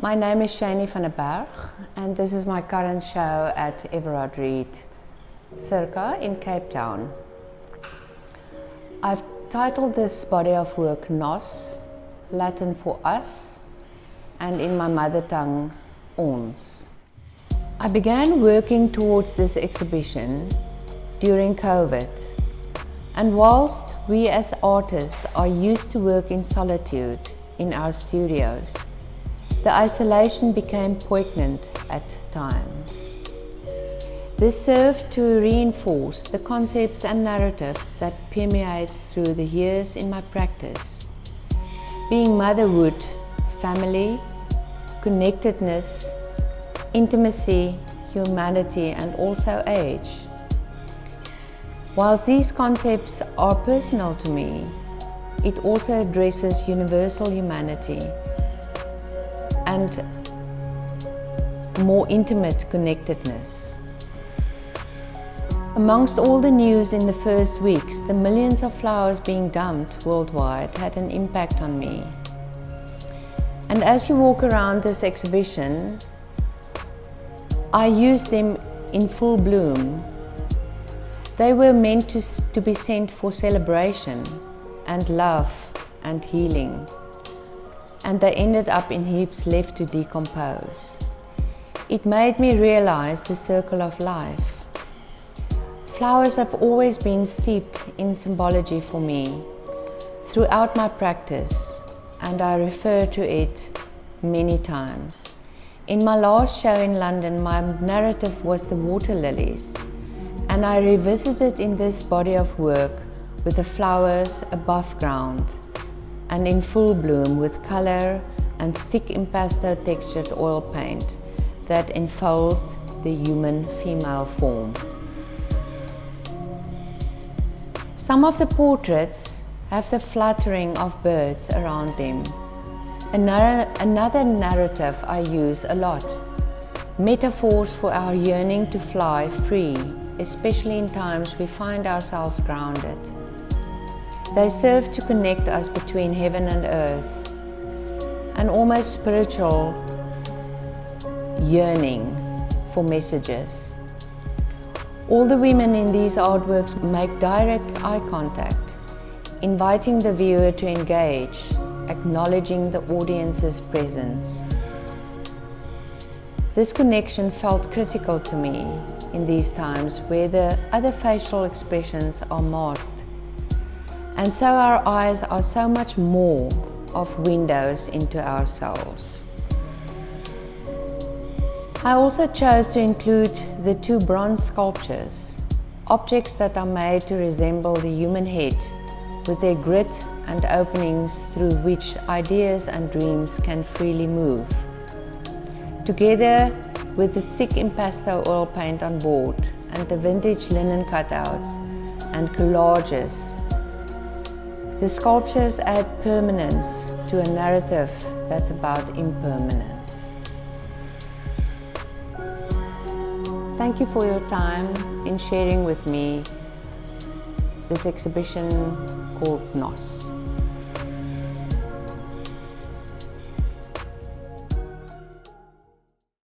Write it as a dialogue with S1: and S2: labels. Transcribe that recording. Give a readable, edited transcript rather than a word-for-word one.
S1: My name is Shany van Berg and this is my current show at Everard Read Circa in Cape Town. I've titled this body of work Nos, Latin for us, and in my mother tongue, ons. I began working towards this exhibition during COVID, and whilst we as artists are used to work in solitude in our studios, the isolation became poignant at times. This served to reinforce the concepts and narratives that permeate through the years in my practice, being motherhood, family, connectedness, intimacy, humanity, and also age. Whilst these concepts are personal to me, it also addresses universal humanity and more intimate connectedness. Amongst all the news in the first weeks, the millions of flowers being dumped worldwide had an impact on me. And as you walk around this exhibition, I use them in full bloom. They were meant to be sent for celebration and love and healing. And they ended up in heaps left to decompose. It made me realize the circle of life. Flowers have always been steeped in symbology for me throughout my practice, and I refer to it many times. In my last show in London, my narrative was the water lilies, and I revisited in this body of work with the flowers above ground and in full bloom with color and thick impasto textured oil paint that enfolds the human female form. Some of the portraits have the fluttering of birds around them. Another narrative I use a lot, metaphors for our yearning to fly free, especially in times we find ourselves grounded. They serve to connect us between heaven and earth, an almost spiritual yearning for messages. All the women in these artworks make direct eye contact, inviting the viewer to engage, acknowledging the audience's presence. This connection felt critical to me in these times where the other facial expressions are masked. And so our eyes are so much more of windows into our souls. I also chose to include the two bronze sculptures, objects that are made to resemble the human head, with their grit and openings through which ideas and dreams can freely move. Together with the thick impasto oil paint on board and the vintage linen cutouts and collages, the sculptures add permanence to a narrative that's about impermanence. Thank you for your time in sharing with me this exhibition called Nos.